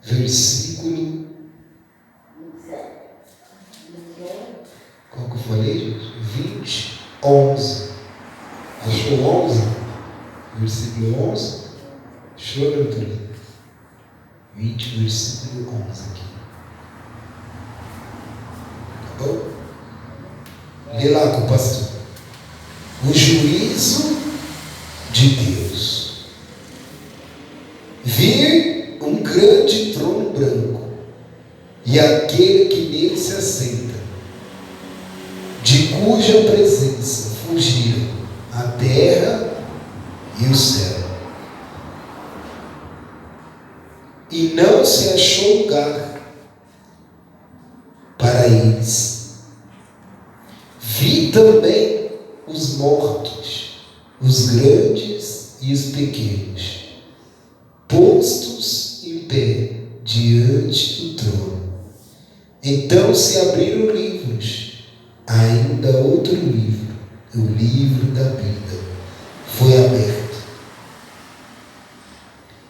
versículo... Qual que eu falei, gente? 20, 11. Achou 11? Versículo 11? Achou, doutora? 20, versículo 11 aqui. Tá bom? Lê lá com o pastor. O juízo de Deus. Vi um grande trono branco e aquele que nele se assenta, de cuja presença fugiram a terra e o céu, e não se achou lugar para eles. Vi também os mortos, os grandes e os pequenos, postos em pé diante do trono. Então se abriram livros, ainda outro livro, o livro da vida, foi aberto.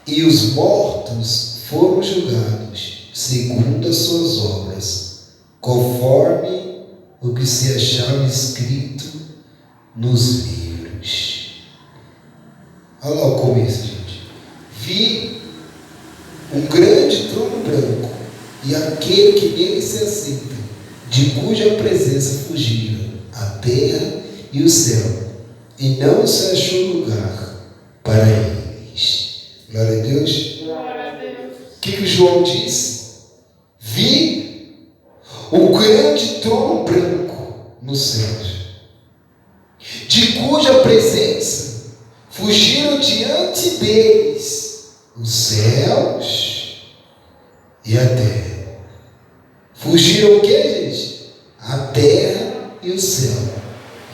E os mortos foram julgados segundo as suas obras, conforme o que se achava escrito nos livros. Olha lá o começo, gente. Vi um grande trono branco e aquele que nele se assenta, de cuja presença fugiram a terra e o céu, e não se achou lugar para eles. Glória a Deus. Glória a Deus. O que João diz? Vi o grande trono branco nos céus, de cuja presença fugiram diante deles os céus e a terra. Fugiram o que, gente? A terra e o céu,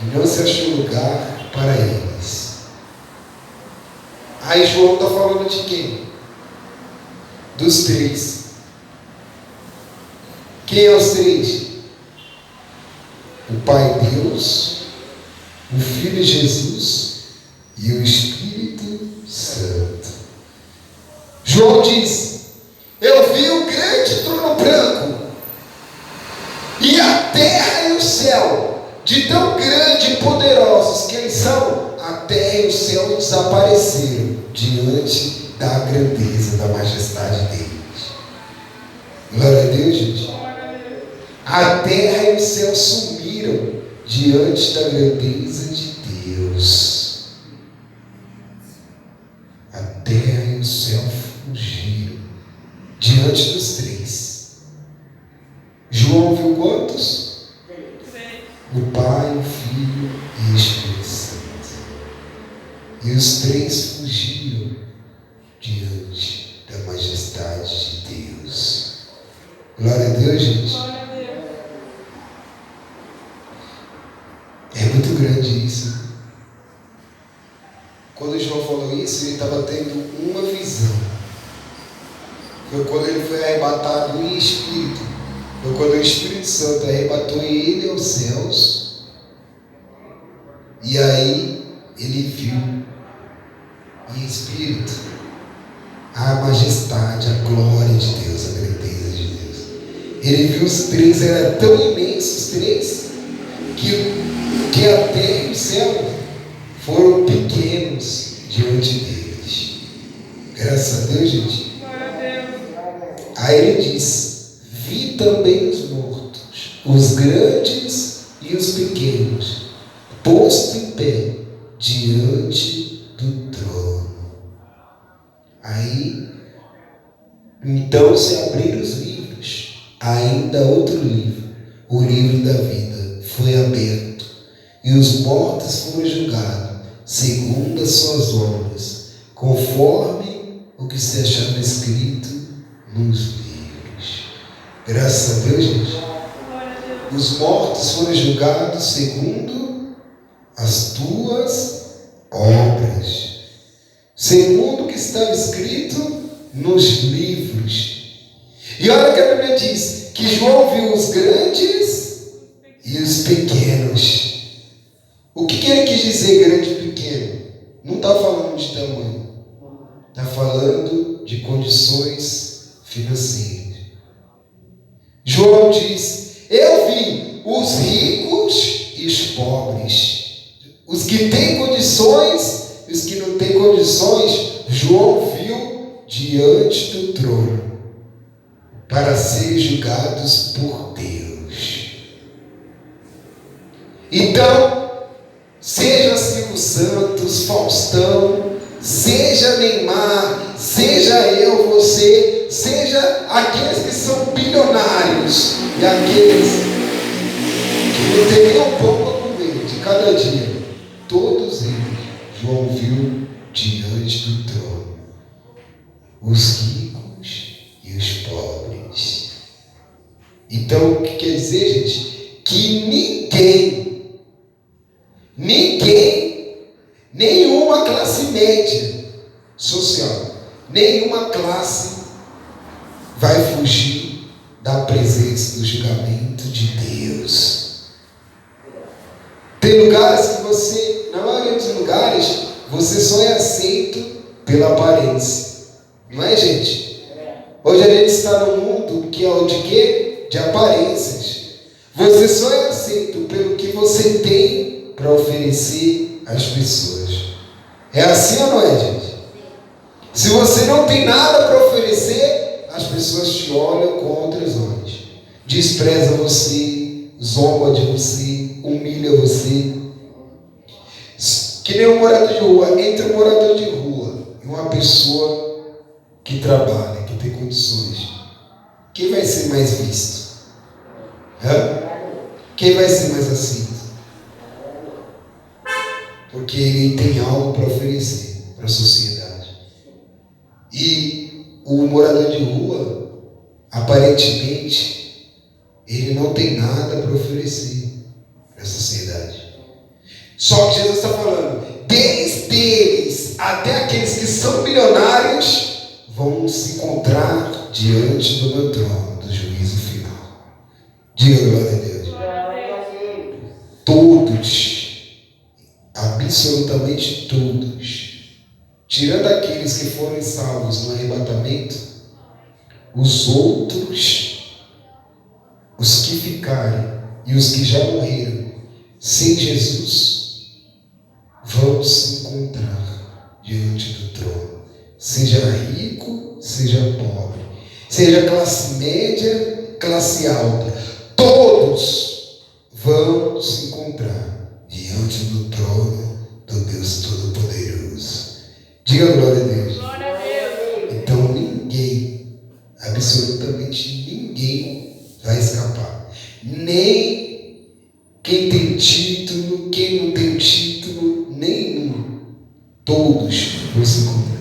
e não se achou lugar para eles. Aí João está falando de quem? Dos três. Quem é os três? O Pai Deus, o Filho Jesus e o Espírito Santo. João diz: eu vi o grande trono branco e a terra e o céu, de tão grande e poderosos que eles são, a terra e o céu desapareceram diante da grandeza, da majestade deles. Glória a Deus, gente. A terra e o céu sumiram diante da grandeza de Deus. A terra e o céu fugiram diante dos três. João viu quantos? O Pai, o Filho e o Espírito Santo. E os três fugiram diante da majestade de Deus. Glória a Deus, gente. Glória a Deus. É muito grande isso. Quando João falou isso, ele estava tendo uma visão. Foi quando ele foi arrebatado em espírito. Foi quando o Espírito Santo arrebatou ele aos céus. E aí ele viu em espírito a majestade, a glória de Deus, a grandeza de Deus. Ele viu os três, eram tão imensos os três, que a terra e o céu foram pequenos diante deles. Graças a Deus, gente. Glória a Deus. Aí ele diz: vi também os mortos, os grandes e os pequenos, posto em pé diante do trono. Aí, então se abriram os livros, ainda outro livro, o livro da vida, foi aberto, e os mortos foram julgados, segundo as suas obras, conforme o que se achava escrito nos livros. Graças a Deus, gente. Glória a Deus. Os mortos foram julgados segundo as tuas obras, segundo o que estava escrito nos livros. E olha que a Bíblia diz que João viu os grandes e os pequenos. O que ele quis dizer grande e pequeno? Não está falando de tamanho, está falando de condições financeiros. João diz: eu vi os ricos e os pobres, os que têm condições e os que não têm condições. João viu diante do trono para serem julgados por Deus. Então, seja Silvio Santos, Faustão, seja Neymar, seja eu, você, seja aqueles que são bilionários e aqueles que não têm nem um pouco a comer de cada dia, todos eles, João viu diante do trono, os ricos e os pobres. Então, o que quer dizer, gente? Que nenhuma classe média social, nenhuma classe vai fugir da presença do julgamento de Deus. Tem lugares que você, na maioria dos lugares, você só é aceito pela aparência. Não é, gente? Hoje a gente está num mundo que é o de quê? De aparências. Você só é aceito pelo que você tem para oferecer às pessoas. É assim ou não é, gente? Se você não tem nada para oferecer, as pessoas te olham com outros olhos. Despreza você, zomba de você, humilha você. Que nem um morador de rua. Entre um morador de rua e uma pessoa que trabalha, que tem condições, quem vai ser mais visto? Quem vai ser mais aceito? Porque ele tem algo para oferecer para a sociedade. E o morador de rua, aparentemente, ele não tem nada para oferecer para a sociedade. Só que Jesus está falando, desde eles até aqueles que são bilionários vão se encontrar diante do meu trono, do juízo final. Diga glória a Deus. Todos, absolutamente todos, tirando aqueles que foram salvos no arrebatamento, os outros, os que ficarem e os que já morreram sem Jesus, vão se encontrar diante do trono. Seja rico, seja pobre, seja classe média, classe alta, todos vão se encontrar diante do trono do Deus Todo-Poderoso. Diga glória a Deus. Glória a Deus. Então ninguém, absolutamente ninguém vai escapar. Nem quem tem título, quem não tem título, nenhum. Todos vão se encontrar.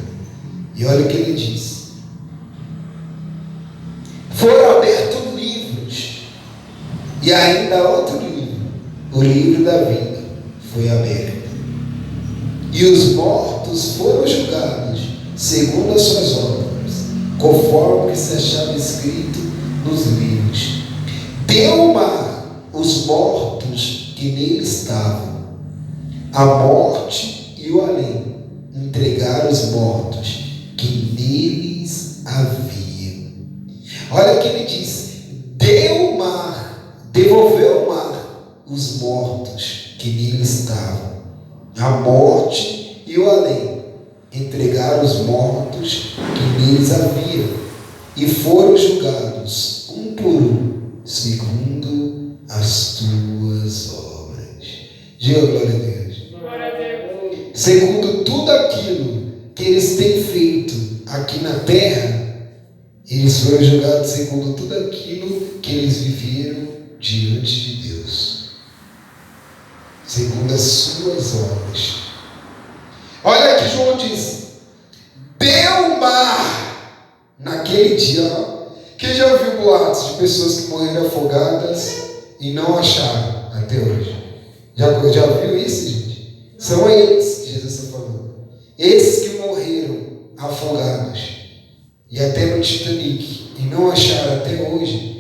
E olha o que ele diz. Foram abertos livros. E ainda outro livro, o livro da vida, foi aberto. E os mortos foram julgados segundo as suas obras, conforme que se achava escrito nos livros. Deu o mar os mortos que nele estavam, a morte e o além entregaram os mortos que neles havia. Olha o que ele diz: deu o mar, devolveu o mar os mortos que nele estavam, a morte e o além entregaram os mortos que neles havia, e foram julgados um por um segundo as tuas obras. Diga glória a Deus. Glória a Deus. Segundo tudo aquilo que eles têm feito aqui na terra, eles foram julgados segundo tudo aquilo que eles viveram diante de Deus, segundo as suas obras. Olha que João diz: deu o mar naquele dia. Quem já ouviu boatos de pessoas que morreram afogadas e não acharam até hoje? Já ouviu isso, gente? São eles que Jesus está falando. Esses que morreram afogados e até no Titanic e não acharam até hoje.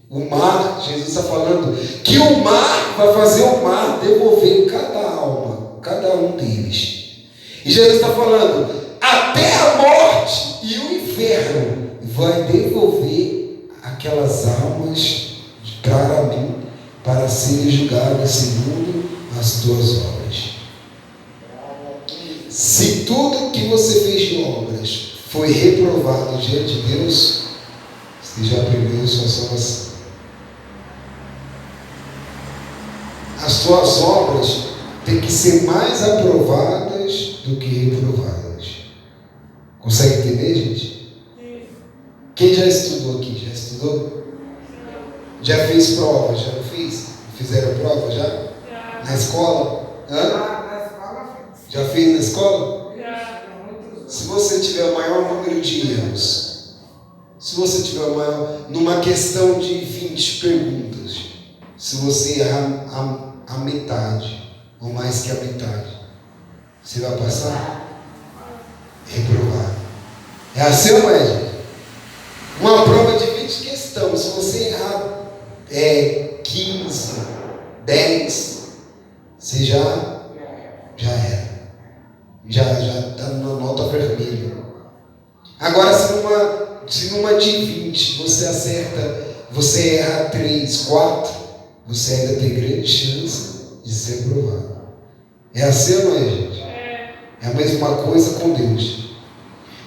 O mar, Jesus está falando que o mar vai fazer o mar devolver cada alma, cada um deles. E Jesus está falando, até a morte e o inferno vai devolver aquelas almas para mim, para serem julgadas segundo as tuas obras. Se tudo que você fez de obras foi reprovado diante de Deus, você já perdeu sua salvação. As tuas obras têm que ser mais aprovadas do que reprovadas. Consegue entender, gente? Quem já estudou aqui? Já estudou? Já fez prova? Já não fez? Fizeram prova já? Na escola? Já fez na escola? Se você tiver o maior número de erros, se você tiver o maior, numa questão de 20 perguntas, se você errar a metade, ou mais que a metade, você vai passar? Reprovar. É assim ou não é, gente? Uma prova de 20 questões, se você errar 15, 10, você já era. Já está na nota vermelha. Agora, se numa de 20 você acerta, você erra 3, 4, você ainda tem grande chance de ser aprovado. É assim ou não é, gente? É a mesma coisa com Deus.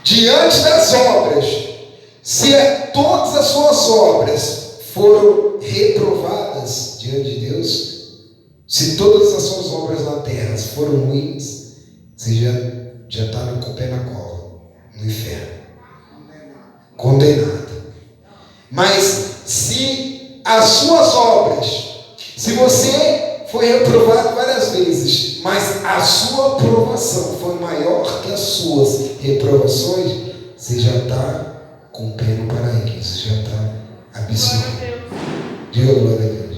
Diante das obras, se todas as suas obras foram reprovadas diante de Deus, se todas as suas obras na terra foram ruins, você já está com o pé na cova, no inferno, condenado. Mas se as suas obras, se você foi reprovado várias vezes, mas a sua aprovação foi maior que as suas reprovações, você já está com o pé no paraíso, já está absolvido. Diga glória a Deus.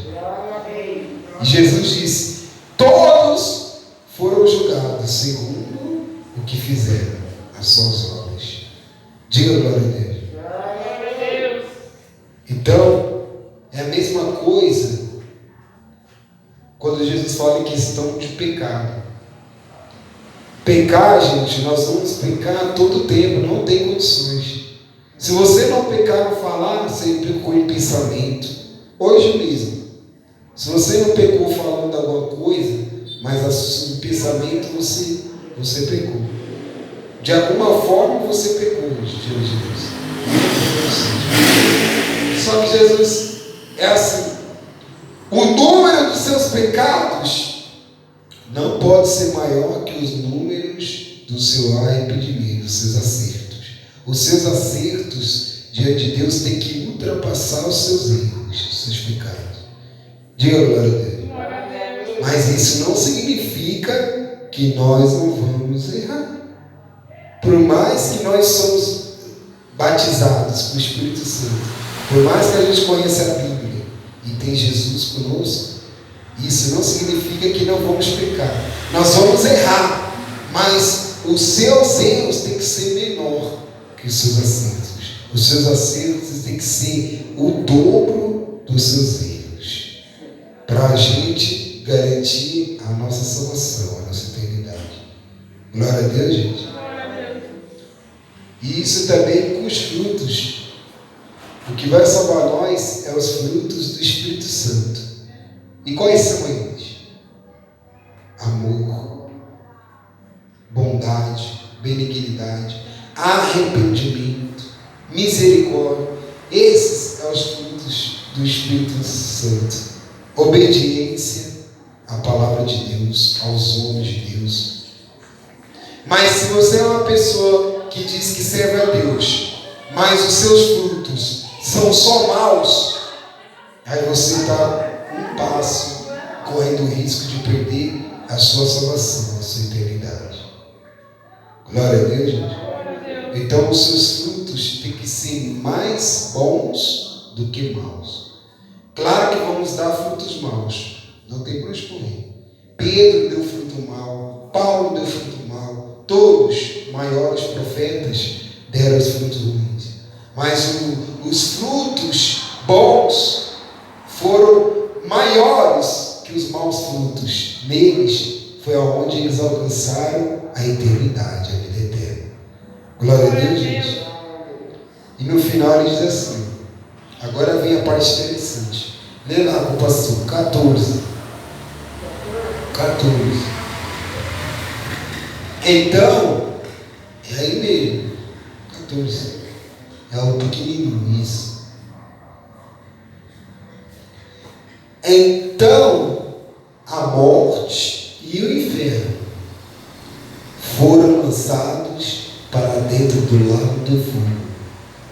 E Jesus disse: todos foram julgados segundo o que fizeram, as suas obras. Diga glória a Deus. Então, é a mesma coisa quando Jesus fala em questão de pecado. Pecar, gente, nós vamos pecar todo o tempo, não tem condições. Se você não pecar no falar, você pecou em pensamento. Hoje mesmo, se você não pecou falando alguma coisa, mas no pensamento você pecou. De alguma forma você pecou diante de Deus. Só que Jesus é assim. O número dos seus pecados não pode ser maior que os números do seu arrependimento, dos seus acertos. Os seus acertos diante de Deus têm que ultrapassar os seus erros, os seus pecados. Diga glória a Deus. Mas isso não significa que nós não vamos errar. Por mais que nós somos batizados com o Espírito Santo, por mais que a gente conheça a Bíblia e tem Jesus conosco, isso não significa que não vamos pecar. Nós vamos errar, mas os seus erros têm que ser menor que os seus acertos. Os seus acertos têm que ser o dobro dos seus erros, para a gente garantir a nossa salvação, a nossa eternidade. Glória a Deus, gente. E isso também com os frutos. O que vai salvar nós é os frutos do Espírito Santo. E quais são eles? Amor, bondade, benignidade, arrependimento, misericórdia. Esses são os frutos do Espírito Santo. Obediência à palavra de Deus, aos homens de Deus. Mas se você é uma pessoa que diz que serve a Deus, mas os seus frutos são só maus, aí você está um passo correndo o risco de perder a sua salvação, a sua eternidade. Glória a Deus, gente. Então os seus frutos têm que ser mais bons do que maus. Claro que vamos dar frutos maus, não tem para onde correr. Pedro deu fruto mau, Paulo deu fruto mau, todos os maiores profetas deram os frutos ruins. Mas os frutos bons foram maiores que os maus frutos. Neles foi aonde eles alcançaram a eternidade, a vida eterna. Glória a Deus, gente. E no final ele diz assim, agora vem a parte interessante. Lê lá com o pastor, 14. Então, é aí mesmo, 14. É o pequenininho, isso. Então, a morte e o inferno foram lançados para dentro do lago do fogo.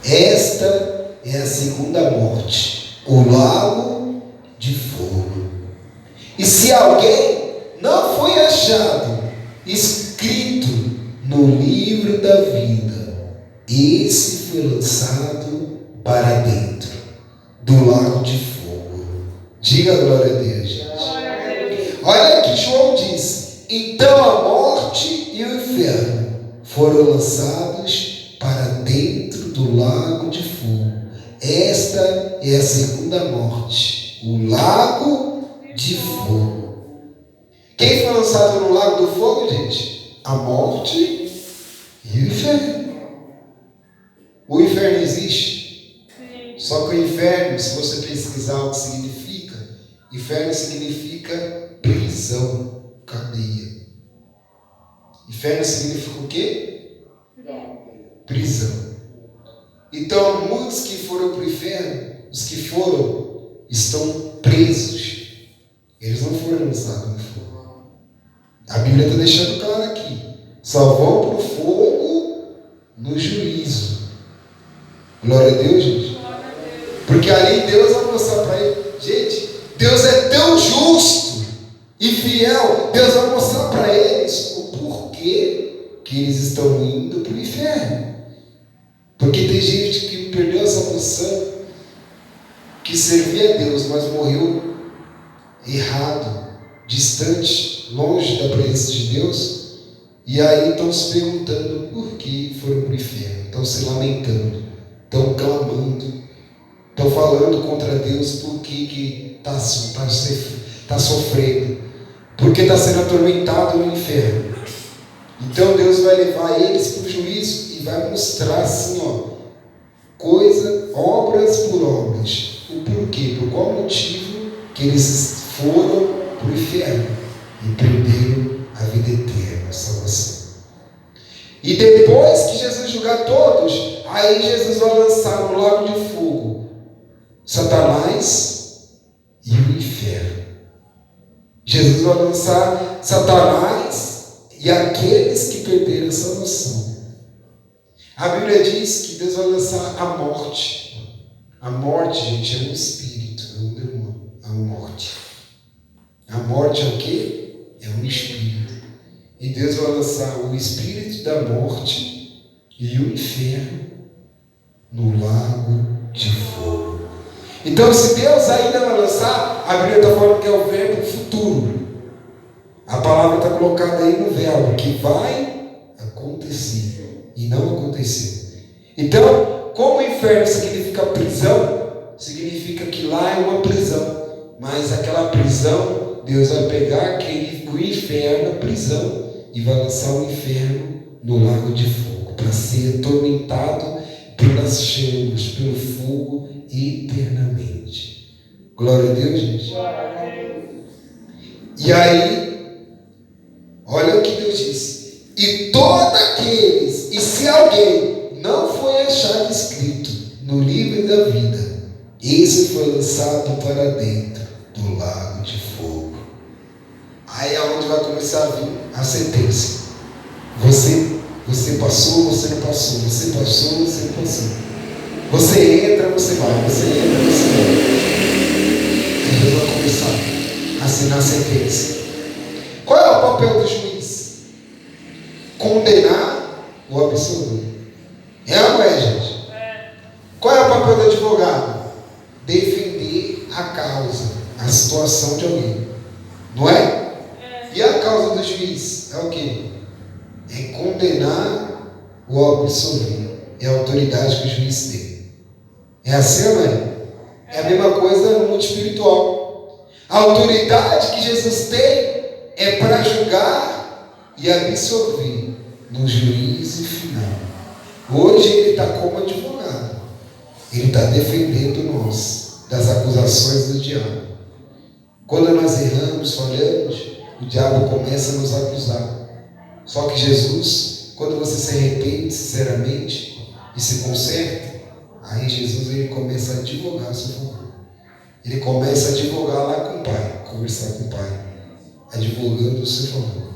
Esta é a segunda morte, o lago de fogo. E se alguém não foi achado escrito no livro da vida, esse foi lançado para dentro do lago de fogo. Diga glória a Deus, gente. Olha que João disse: então a morte e o inferno foram lançados para dentro do lago de fogo. Esta é a segunda morte, o lago de fogo. Quem foi lançado no lago do fogo, gente? A morte e o inferno. O inferno existe? Sim. Só que o inferno, se você pesquisar o que significa, inferno significa prisão, cadeia. Inferno significa o quê? Prisão. Então, muitos que foram para o inferno, os que foram, estão presos. Eles não foram lançados no fogo. A Bíblia está deixando claro aqui. Só vão para o fogo no juízo. Glória a Deus, gente. Porque ali Deus vai mostrar para ele. Gente, Deus é tão justo e fiel. Deus vai mostrar para eles o porquê que eles estão indo para o inferno. Porque tem gente que perdeu a salvação, que servia a Deus, mas morreu errado, distante, longe da presença de Deus, e aí estão se perguntando por que foram para o inferno, estão se lamentando, estão clamando, estão falando contra Deus por que está sofrendo, porque está sendo atormentado no inferno. Então Deus vai levar eles para o juízo e vai mostrar assim, obras por obras, o porquê, por qual motivo que eles foram para o inferno e perderam a vida eterna, a salvação. E depois que Jesus julgar todos, aí Jesus vai lançar no lago de fogo Satanás e o inferno. Jesus vai lançar Satanás e aqueles que perderam a salvação. A Bíblia diz que Deus vai lançar a morte. A morte, gente, é um espírito, é um demônio, é uma morte. A morte é o quê? É um espírito. E Deus vai lançar o espírito da morte e o inferno no lago de fogo. Então, se Deus ainda vai lançar, a Bíblia está falando que é o verbo futuro. A palavra está colocada aí no verbo, que vai acontecer e não aconteceu. Então, como o inferno significa prisão, significa que lá é uma prisão, mas aquela prisão, Deus vai pegar o inferno, a prisão, e vai lançar o inferno no lago de fogo, para ser atormentado pelas chamas, pelo fogo eternamente. Glória a Deus, gente. Glória a Deus. E aí, olha o que Deus disse: e todos aqueles, e se alguém não foi achado escrito no livro da vida, esse foi lançado para dentro do lago de fogo. Aí é onde vai começar a vir a sentença. Você passou, você não passou. Você passou, você não passou. Você entra, você vai. Você entra, você vai. Aí Deus vai começar a assinar a sentença. Qual é o papel do juiz? Condenar ou absolver. É ou não é, gente? Qual é o papel do advogado? Defender a causa, a situação de alguém. Não é? E a causa do juiz é o quê? É condenar ou absolver. É a autoridade que o juiz tem. É assim ou não é? É a mesma coisa no mundo espiritual. A autoridade que Jesus tem é para julgar e absolver no juízo final. Hoje ele está como advogado. Ele está defendendo nós das acusações do diabo. Quando nós erramos, falhamos, o diabo começa a nos acusar. Só que Jesus, quando você se arrepende sinceramente e se conserta, aí Jesus ele começa a advogar a seu favor. Ele começa a advogar lá com o Pai, conversar com o Pai, advogando o seu favor.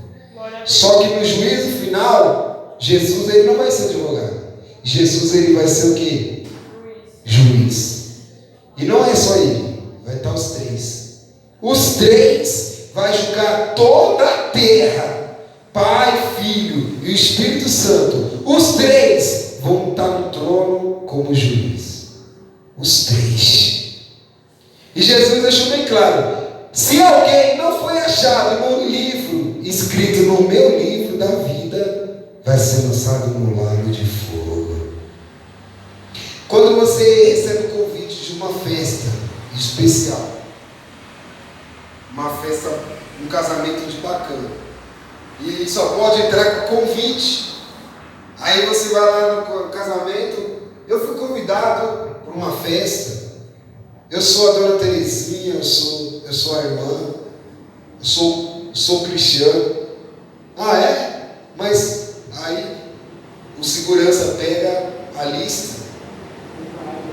Só que no juízo final, Jesus ele não vai ser advogado. Jesus ele vai ser o quê? Juiz. E não é só ele, vai estar os três. Os três vai julgar toda a terra, Pai, Filho e o Espírito Santo. Os três vão estar no trono como juiz. Os três. E Jesus deixou bem claro: se alguém não foi achado no livro, escrito no meu livro da vida, vai ser lançado no lago de fogo. Quando você recebe o convite de uma festa especial, uma festa, um casamento de bacana, e só pode entrar com convite, aí você vai lá no casamento. Eu fui convidado para uma festa, eu sou a dona Terezinha, eu sou a irmã, eu sou cristiano. Ah, é? Mas aí o segurança pega a lista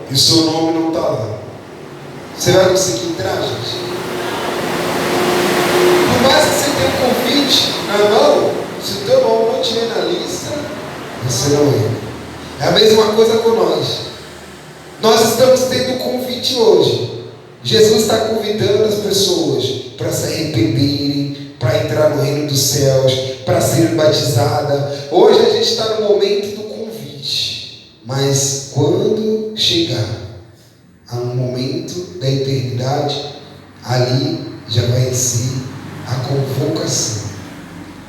e o seu nome não está lá. Você vai conseguir entrar, gente? Por mais que você tenha um convite na mão, se o teu nome não estiver na lista, você não entra. É a mesma coisa com nós. Nós estamos tendo um convite hoje. Jesus está convidando as pessoas para se arrependerem, para entrar no reino dos céus, para serem batizadas. Hoje a gente está no momento do convite. Mas quando chegar a um momento da eternidade, ali já vai ser a convocação.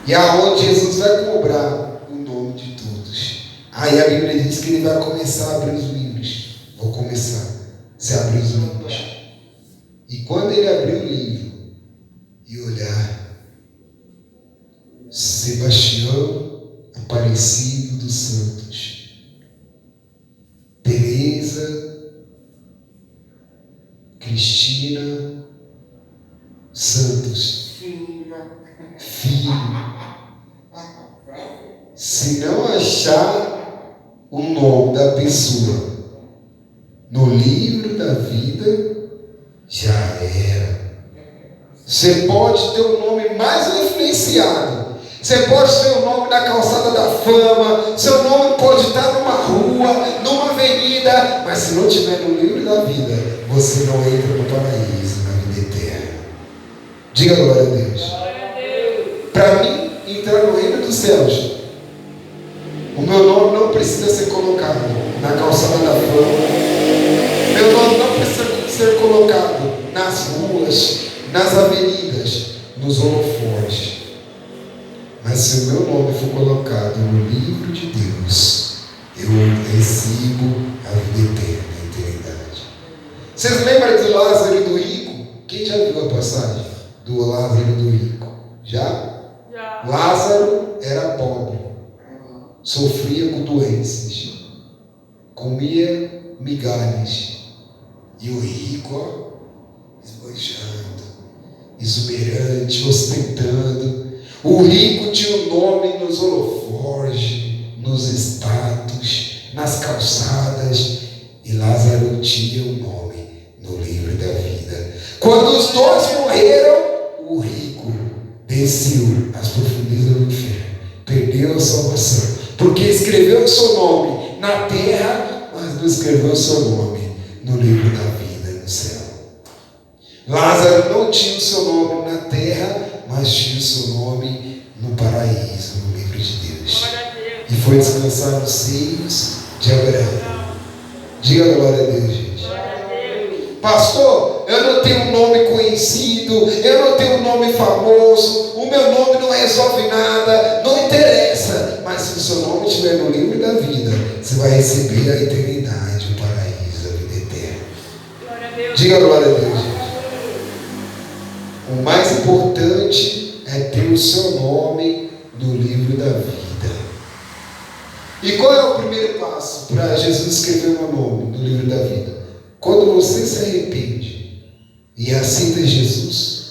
E aonde Jesus vai cobrar o nome de todos. Aí a Bíblia diz que ele vai começar a abrir os livros. Vou começar. Você abrir os livros. E quando ele abrir o livro e olhar, Sebastião Aparecido dos Santos, Teresa Cristina Santos, filho, se não achar o nome da pessoa no livro da vida, já era. Você pode ter o nome mais influenciado, você pode ter o nome na calçada da fama, seu nome pode estar numa rua, numa avenida, mas se não tiver no livro da vida, você não entra no paraíso, na vida eterna. Diga glória a Deus. Para mim entrar no reino dos céus, o meu nome não precisa ser colocado na calçada da fama, meu nome não precisa ser colocado nas ruas, nas avenidas, nos holofotes. Mas se o meu nome for colocado no livro de Deus, eu recebo a vida eterna, a eternidade. Vocês lembram de Lázaro e do rico? Quem já viu a passagem do Lázaro e do rico? Já? Lázaro era pobre, sofria com doenças, comia migalhas. E o rico, ó, esbanjando, exuberante, ostentando. O rico tinha o nome nos holofotes, nos status, nas calçadas. E Lázaro tinha o nome no livro da vida. Quando os dois morreram, o rico desceu às profundezas do inferno, perdeu a salvação, porque escreveu o seu nome na terra, mas não escreveu o seu nome no livro da vida no céu. Lázaro não tinha o seu nome na terra, mas tinha o seu nome no paraíso, no livro de Deus. E foi descansar nos seios de Abraão. Diga glória a Deus, gente. Pastor, eu não tenho um nome conhecido, eu não tenho um nome famoso, o meu nome não resolve nada, não interessa. Mas se o seu nome estiver no livro da vida, você vai receber a eternidade, o paraíso, a vida eterna. Diga glória a Deus, gente. O mais importante é ter o seu nome no livro da vida. E qual é o primeiro passo para Jesus escrever o meu nome no livro da vida? Quando você se arrepende e aceita Jesus,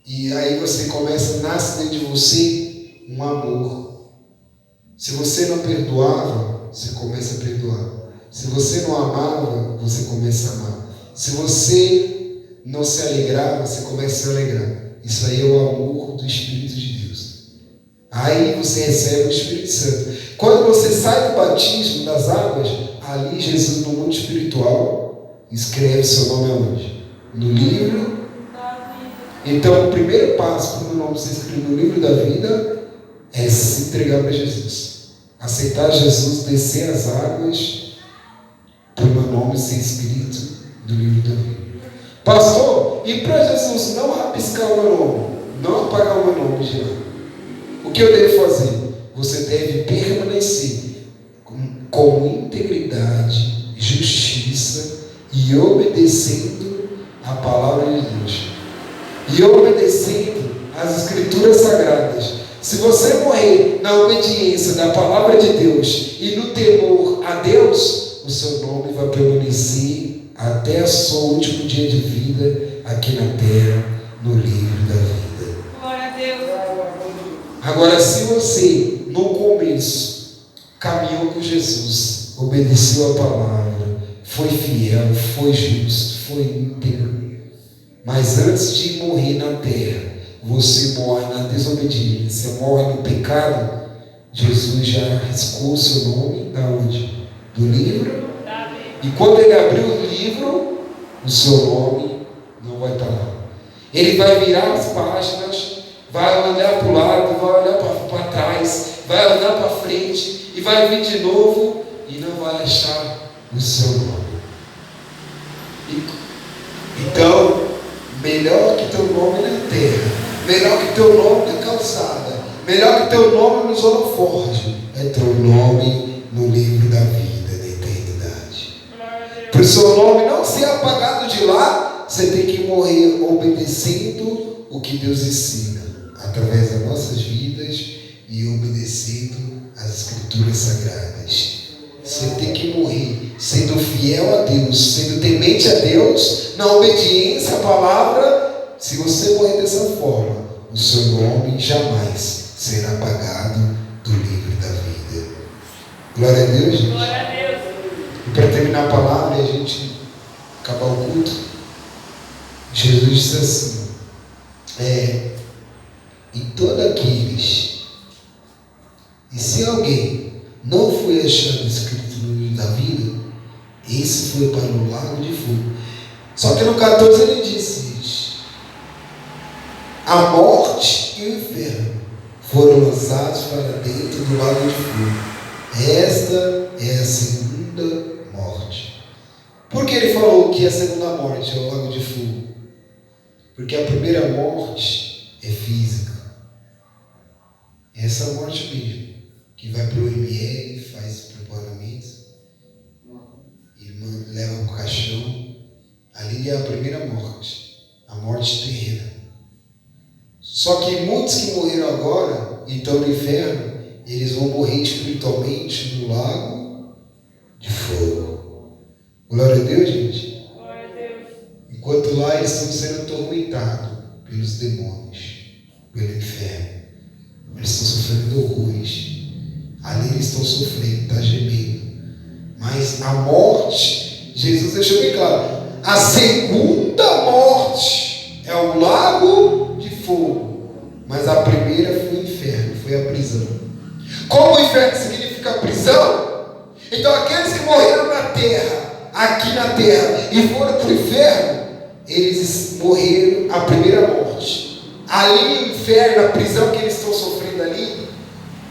e aí você começa, nasce dentro de você um amor. Se você não perdoava, você começa a perdoar. Se você não amava, você começa a amar. Se você não se alegrava, você começa a se alegrar. Isso aí é o amor do Espírito de Deus. Aí você recebe o Espírito Santo. Quando você sai do batismo das águas, ali Jesus, no mundo espiritual, escreve seu nome aonde? No livro. Então o primeiro passo para o meu nome ser escrito no livro da vida é se entregar para Jesus. Aceitar Jesus, descer as águas, para o meu nome ser escrito no livro da vida. Pastor, e para Jesus não rabiscar o meu nome, não apagar o meu nome de lá, o que eu devo fazer? Você deve permanecer com integridade, justiça e obedecendo a palavra de Deus. E obedecendo as Escrituras Sagradas. Se você morrer na obediência da palavra de Deus e no temor a Deus, o seu nome vai permanecer até o seu último dia de vida aqui na terra, no livro da vida. Glória a Deus. Agora, se você no começo caminhou com Jesus, obedeceu a palavra, foi fiel, foi justo, foi íntegro, mas antes de morrer na terra, você morre na desobediência, morre no pecado, Jesus já riscou o seu nome da onde? Do livro. E quando ele abrir o livro, o seu nome não vai estar lá. Ele vai virar as páginas, vai olhar para o lado, vai olhar para trás, vai olhar para frente e vai vir de novo e não vai achar o seu nome. Então, melhor que teu nome na terra, melhor que teu nome na calçada, melhor que teu nome no holoforte, é teu nome no livro da vida, da eternidade. Para o seu nome não ser apagado de lá, você tem que morrer obedecendo o que Deus ensina, através das nossas vidas e obedecendo as Escrituras Sagradas. Você tem que morrer sendo fiel a Deus, sendo temente a Deus, na obediência à palavra. Se você morrer dessa forma, o seu nome jamais será apagado do livro da vida. Glória a Deus, gente. Glória a Deus. E para terminar a palavra e a gente acabar o culto, Jesus disse assim: em todos aqueles, e se alguém não foi achado escrito no livro da vida, esse foi para o lago de fogo. Só que no 14 ele disse: a morte e o inferno foram lançados para dentro do lago de fogo. Esta é a segunda morte. Por que ele falou que a segunda morte é o lago de fogo? Porque a primeira morte é física. Essa morte mesmo, que vai para o ML, faz preparamento e leva para o caixão. Ali é a primeira morte, a morte terrena. Só que muitos que morreram agora e estão no inferno, eles vão morrer espiritualmente no lago de fogo. Glória a Deus, gente. Glória a Deus. Enquanto lá eles estão sendo atormentados pelos demônios, pelo inferno. Eles estão sofrendo horrores. Ali eles estão sofrendo, está gemendo. Mas a morte, Jesus deixou bem claro, a segunda morte é o lago de fogo. Mas a primeira foi o inferno, foi a prisão. Como o inferno significa prisão, então aqueles que morreram na terra, aqui na terra, e foram para o inferno, eles morreram a primeira morte. Ali no inferno, a prisão que eles estão sofrendo ali,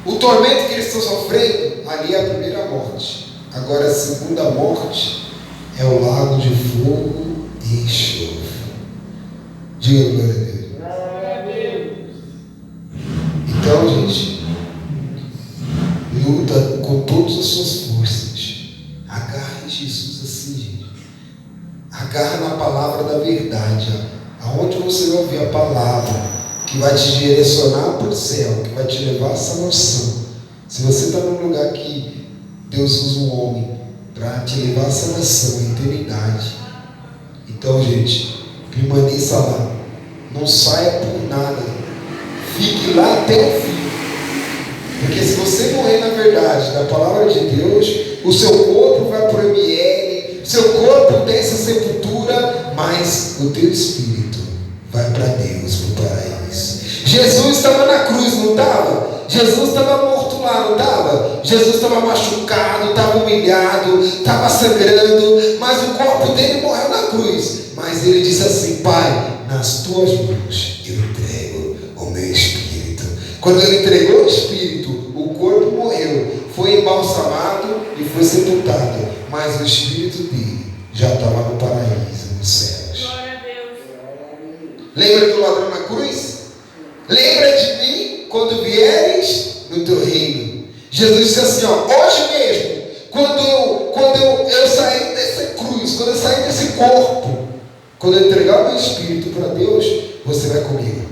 o tormento que eles estão sofrendo, ali é a primeira morte. Agora a segunda morte é o lago de fogo e enxofre. Diga glória a Deus. Então, gente, luta com todas as suas forças. Agarre Jesus assim, gente. Agarra na palavra da verdade. Aonde você vai ouvir a palavra que vai te direcionar para o céu, que vai te levar à salvação, Se você está num lugar que Deus usa um homem para te levar à salvação, à eternidade, então, gente, permaneça lá. Não saia por nada. Fique lá até o fim. Porque se você morrer na verdade da palavra de Deus, o seu corpo vai para o ML, seu corpo desce a sepultura, mas o teu espírito vai para Deus, para o paraíso. Jesus estava na cruz, não estava? Jesus estava morto lá, não estava? Jesus estava machucado, estava humilhado, estava sangrando, mas o corpo dele morreu na cruz. Mas ele disse assim: Pai, nas tuas mãos eu entrego o meu espírito. Quando ele entregou o espírito, o corpo morreu, foi embalsamado e foi sepultado, mas o espírito dele já estava no paraíso, nos céus. Glória a Deus. Lembra do ladrão na cruz? Lembra de mim quando vieres no teu reino. Jesus disse assim, ó, hoje mesmo, quando eu sair dessa cruz, quando eu sair desse corpo, quando eu entregar o meu espírito para Deus, você vai comigo.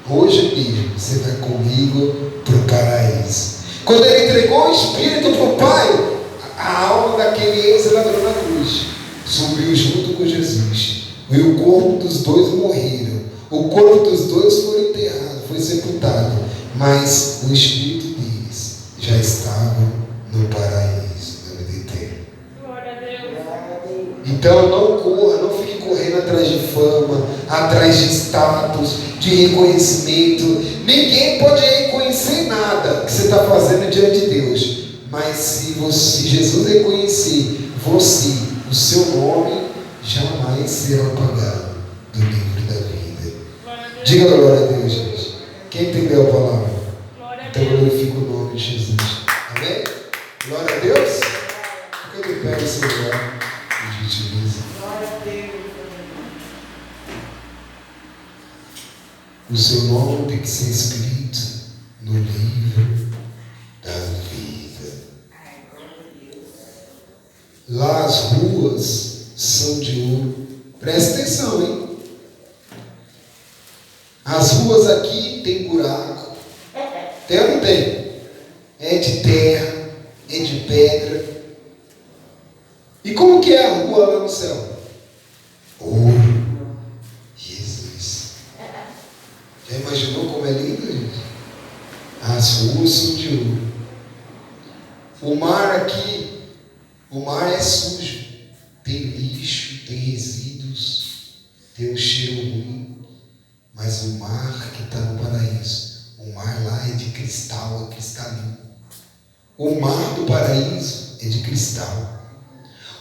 Hoje mesmo você vai comigo para o paraíso. Quando ele entregou o espírito para o Pai, a alma daquele ex-ladrão na cruz subiu junto com Jesus. E o corpo dos dois morreram. O corpo dos dois foi enterrado, foi sepultado. Mas o espírito deles já estava no paraíso, na vida eterna. Glória a Deus. Então não corra, não fique correndo atrás de fama, atrás de status, de reconhecimento. Ninguém pode reconhecer nada que você está fazendo diante de Deus. Mas se Jesus reconhecer você, o seu nome jamais será apagado do livro da vida. Glória a Deus. Diga glória a Deus, gente. Quem entendeu a palavra? Glória a Então Deus. glorifica o nome de Jesus. Amém? Glória a Deus. Fica de pé no seu lugar, por gentileza. O seu nome tem que ser escrito no livro da vida. Lá as ruas são de ouro. Presta atenção, hein? As ruas aqui tem buraco. Tem ou não tem? É de terra, é de pedra. E como que é a rua lá no céu? Ouro. Jesus. Já imaginou como é lindo, gente? As ruas são de ouro. O mar aqui, o mar é sujo. Tem lixo, tem resíduos, tem um cheiro ruim. Mas o mar que está no paraíso, o mar lá é de cristal, é cristalino. O mar do paraíso é de cristal.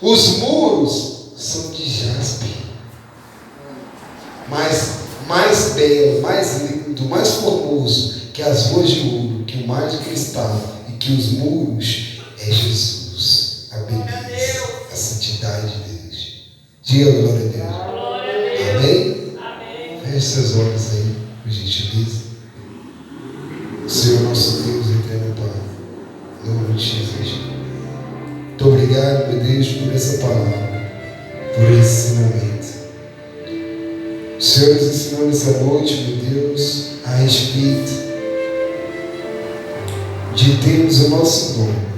Os muros são de jaspe. Mas mais belo, mais lindo, mais formoso que as ruas de ouro, que o mar de cristal e que os muros é Jesus, a beleza, a santidade de Deus. Diga glória a Deus. Glória a Deus. Amém? Amém. Feche seus olhos aí, por gentileza. Senhor nosso Deus, eterno Pai, em nome de Jesus. Muito obrigado, meu Deus, por essa palavra, por esse ensinamento. O Senhor nos ensinou nessa noite, meu Deus, a respeito de termos o nosso nome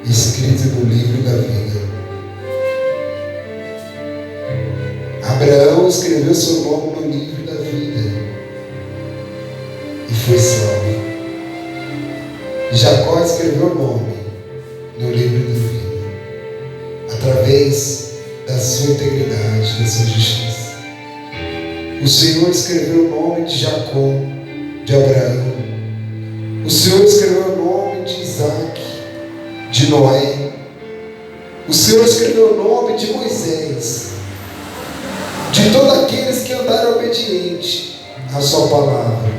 escrito no livro da vida. Abraão escreveu seu nome no livro da vida e foi salvo. Jacó escreveu o nome no livro da vida através da sua integridade, da sua justiça. O Senhor escreveu o nome de Jacó, de Abraão. O Senhor escreveu o nome de Isaac, de Noé. O Senhor escreveu o nome de Moisés, de todos aqueles que andaram obedientes à sua palavra,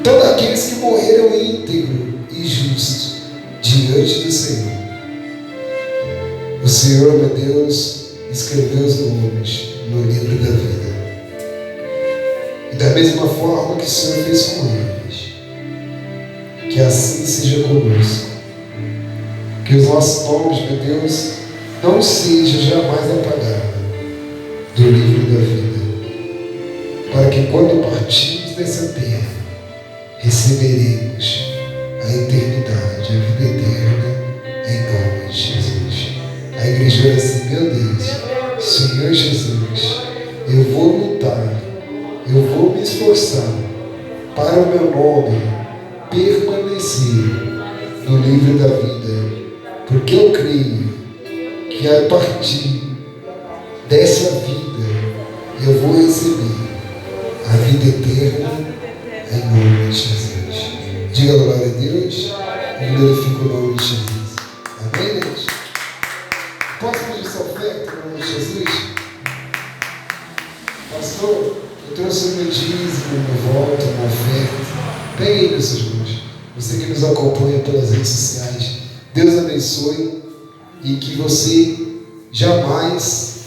todos aqueles que morreram íntegro e justo diante do Senhor. O Senhor, meu Deus, escreveu os nomes no livro da vida. E da mesma forma que o Senhor fez com eles, que assim seja conosco. Que os nossos nomes, meu Deus, não sejam jamais apagados do livro da vida, para que quando partirmos dessa terra, receberemos a eternidade, a vida eterna, em nome de Jesus. A igreja olha assim: meu Deus, Senhor Jesus, eu vou lutar, eu vou me esforçar para o meu nome permanecer no livro da vida, porque eu creio que a partir dessa vida eu vou receber a vida eterna em nome de Jesus. Diga glória a Deus e glorifique o nome de Jesus. Amém, gente? Posso pedir essa oferta em nome de Jesus? Pastor, eu trouxe o meu dízimo, uma volta, uma oferta. Pegue aí, meus irmãos. Você que nos acompanha pelas redes sociais, Deus abençoe e que você jamais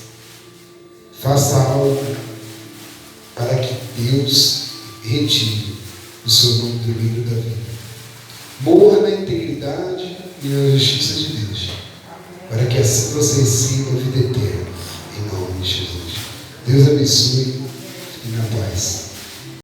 faça algo para que Deus retire o seu nome do livro da vida. Morra na integridade e na justiça de Deus, para que assim você receba a vida eterna, em nome de Jesus. Deus abençoe e na paz.